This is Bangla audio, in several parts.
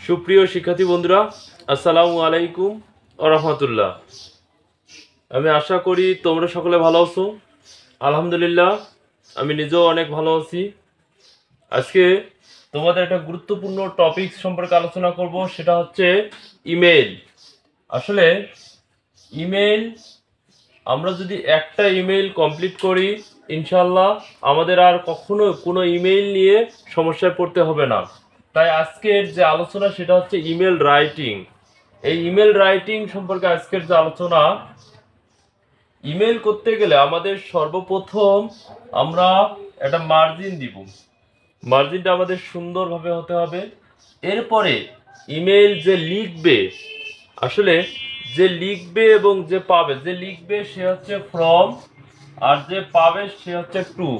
সুপ্রিয় শিক্ষার্থী বন্ধুরা, আসসালামু আলাইকুম ওয়া রাহমাতুল্লাহ। আমি আশা করি তোমরা সকলে ভালো আছো। আলহামদুলিল্লাহ, আমি নিজেও অনেক ভালো আছি। আজকে তোমাদের একটা গুরুত্বপূর্ণ টপিক সম্পর্কে আলোচনা করব, সেটা হচ্ছে ইমেল। আসলে ইমেল, আমরা যদি একটা ইমেল কমপ্লিট করি, ইনশাল্লাহ আমাদের আর কখনো কোনো ইমেল নিয়ে সমস্যায় পড়তে হবে না। তাই আজকের যে আলোচনা সেটা হচ্ছে ইমেল রাইটিং। এই ইমেল রাইটিং সম্পর্কে আজকের যে আলোচনা, ইমেল করতে গেলে আমাদের সর্বপ্রথম আমরা একটা মার্জিন দিব। মার্জিনটা আমাদের সুন্দরভাবে হতে হবে। এরপরে ইমেল যে লিখবে, আসলে যে লিখবে এবং যে পাবে, যে লিখবে সে হচ্ছে ফ্রম, আর যে পাবে সে হচ্ছে টু।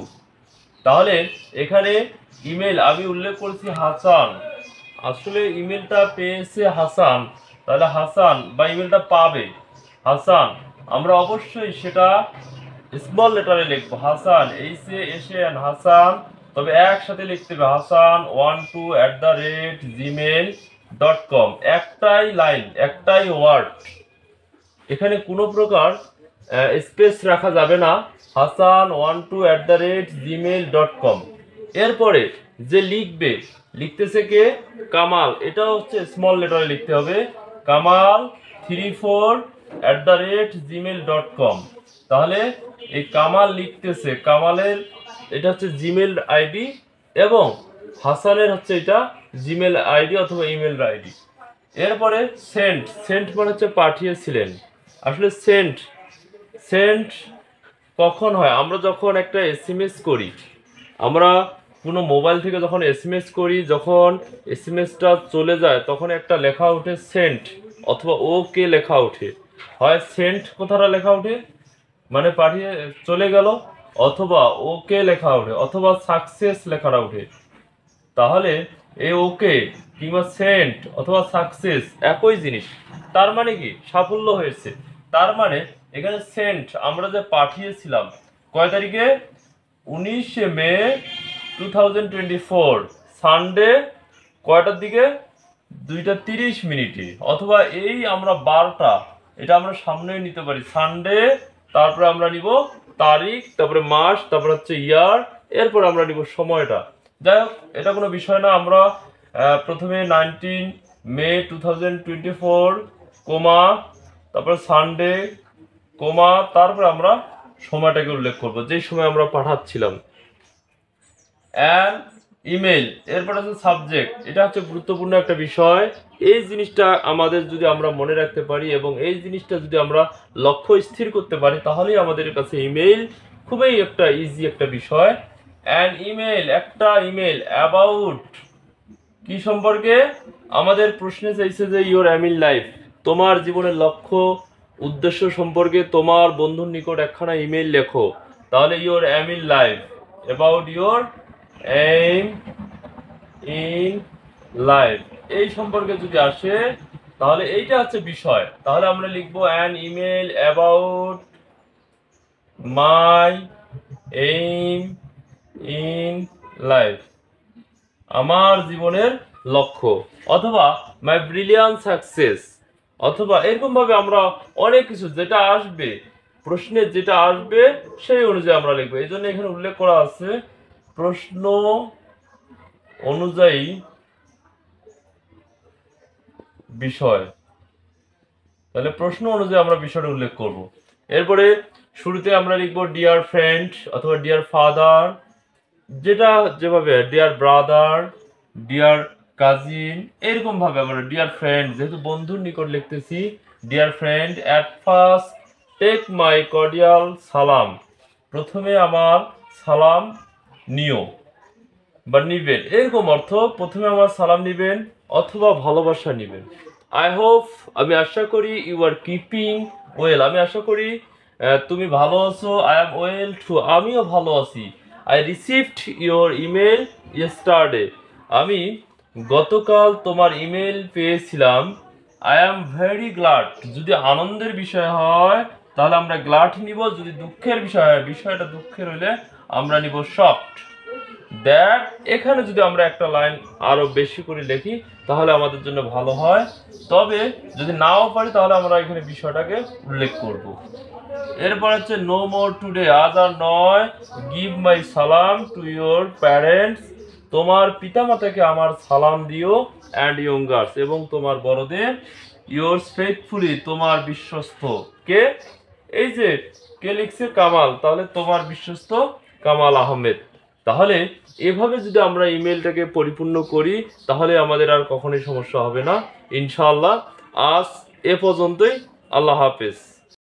তাহলে এখানে ইমেল আমি উল্লেখ করেছি হাসান, আসলে ইমেলটা পেয়েছে হাসান, তাহলে হাসান বা ইমেলটা পাবে হাসান, আমরা অবশ্যই সেটা স্মল লেটারে লিখবো হাসান, HASAN হাসান, তবে একসাথে লিখতে হবে hasan12@gmail.com। একটাই লাইন, একটাই ওয়ার্ড, এখানে কোনো প্রকার স্পেস রাখা যাবে না। hasan12@gmail.com। এরপরে যে লিখবে, লিখতেছে কে? কামাল, এটা হচ্ছে স্মল লেটারে লিখতে হবে, kamal34@gmail.com। তাহলে এই কামাল লিখতেছে, কামালের এটা হচ্ছে জিমেল আইডি এবং হাসানের হচ্ছে এটা জিমেল আইডি অথবা ইমেল আইডি। এরপরে সেন্ট, সেন্ট মানে হচ্ছে পাঠিয়েছিলেন। আসলে সেন্ট, সেন্ট কখন হয়? আমরা যখন একটা SMS করি, আমরা কোনো মোবাইল থেকে যখন SMS করি, যখন SMSটা চলে যায় তখন একটা লেখা ওঠে সেন্ট অথবা ওকে লেখা ওঠে। হয় সেন্ট কথাটা লেখা ওঠে মানে পাঠিয়ে চলে গেল, অথবা ওকে লেখা ওঠে, অথবা সাকসেস লেখাটা ওঠে। তাহলে এই ওকে কিংবা সেন্ট অথবা সাকসেস একই জিনিস। তার মানে কি? সাফল্য হয়েছে। তার মানে এখানে সেন্ট আমরা যে পাঠিয়েছিলাম কয় তারিখে? 19 মে 2024 সানডে কয়টার দিকে? 2টা 30 মিনিটে, অথবা এই আমরা 12টা, এটা আমরা সামনে নিতে পারি সানডে, তারপরে আমরা নিব তারিখ, তারপরে মাস, তারপরে হচ্ছে ইয়ার, এরপর আমরা নিব সময়টা। যাই হোক, এটা কোনো বিষয় না। আমরা প্রথমে 19 মে 2024 কোমা, তারপরে সানডে কোমা, তারপরে আমরা সময়টাকে উল্লেখ করব যেই সময় আমরা পাঠাচ্ছিলাম। অ্যান্ড ইমেল, এরপর হচ্ছে সাবজেক্ট। এটা হচ্ছে গুরুত্বপূর্ণ একটা বিষয়। এই জিনিসটা আমাদের যদি আমরা মনে রাখতে পারি এবং এই জিনিসটা যদি আমরা লক্ষ্য স্থির করতে পারি, তাহলেই আমাদের কাছে ইমেল খুবই একটা ইজি একটা বিষয়। অ্যান্ড ইমেল, একটা ইমেল অ্যাবাউট কি সম্পর্কে? আমাদের প্রশ্নে চাইছে যে ইওর এমিল লাইফ, তোমার জীবনের লক্ষ্য উদ্দেশ্য সম্পর্কে তোমার বন্ধুর নিকট একখানা ইমেল লেখো। তাহলে your aim in life, about your aim in life, এই সম্পর্কে যদি আসে তাহলে এইটা হচ্ছে বিষয়। তাহলে আমরা লিখবো an email about my aim in life, আমার জীবনের লক্ষ্য, অথবা মাই ব্রিলিয়ান্ট সাকসেস, অথবা এরকম ভাবে আমরা অনেক কিছু যেটা আসবে, প্রশ্নে যেটা আসবে সেই অনুযায়ী আমরা লিখবো। এই জন্য এখানে উল্লেখ করা আছে প্রশ্ন অনুযায়ী বিষয়। তাহলে প্রশ্ন অনুযায়ী আমরা বিষয়টা উল্লেখ করব। এরপরে শুরুতে আমরা লিখবো ডিয়ার ফ্রেন্ড অথবা ডিয়ার ফাদার, যেটা যেভাবে ডিয়ার ব্রাদার, ডিয়ার কাজিন, এরকম ভাবে আমরা ডিয়ার ফ্রেন্ড, যেহেতু বন্ধুর নিকট লিখতেছি, dear friend at first take my cordial সালাম, প্রথমে আমার সালাম নিও বা নিবেন, এরকম অর্থ। প্রথমে আমার সালাম নিবেন অথবা ভালোবাসা নিবেন। আই হোপ, আমি আশা করি, ইউ আর কিপিং ওয়েল, আমি আশা করি তুমি ভালো আছো। আই এম ওয়েল টু, আমিও ভালো আছি। I received your email yesterday, আমি গতকাল তোমার ইমেল পেয়েছিলাম। আই এম ভেরি গ্ল্যাড, যদি আনন্দের বিষয় হয় তাহলে আমরা গ্ল্যাড নিব, যদি দুঃখের বিষয় হয়, বিষয়টা দুঃখের হইলে আমরা নিব শকড। দ্যাট এখানে যদি আমরা একটা লাইন আরো বেশি করে লিখি তাহলে আমাদের জন্য ভালো হয়। তবে যদি নাও পারি তাহলে আমরা এখানে বিষয়টাকে উল্লেখ করব। এরপর হচ্ছে নো মোর টুডে, আজ আর নয়। গিভ মাই সালাম টু ইয়োর প্যারেন্টস, তোমার পিতামাতাকে আমার সালাম দিও। অ্যান্ড ইয়ঙ্গার্স, এবং তোমার বড়দের। ইয়োর্স ফেথফুলি, তোমার বিশ্বস্ত। কে? এই যে কে লিখছে? কামাল। তাহলে তোমার বিশ্বস্ত কামাল আহমেদ। তাহলে এভাবে যদি আমরা ইমেলটাকে পরিপূর্ণ করি তাহলে আমাদের আর কখনোই সমস্যা হবে না ইনশাআল্লাহ। আজ এ পর্যন্তই। আল্লাহ হাফেজ।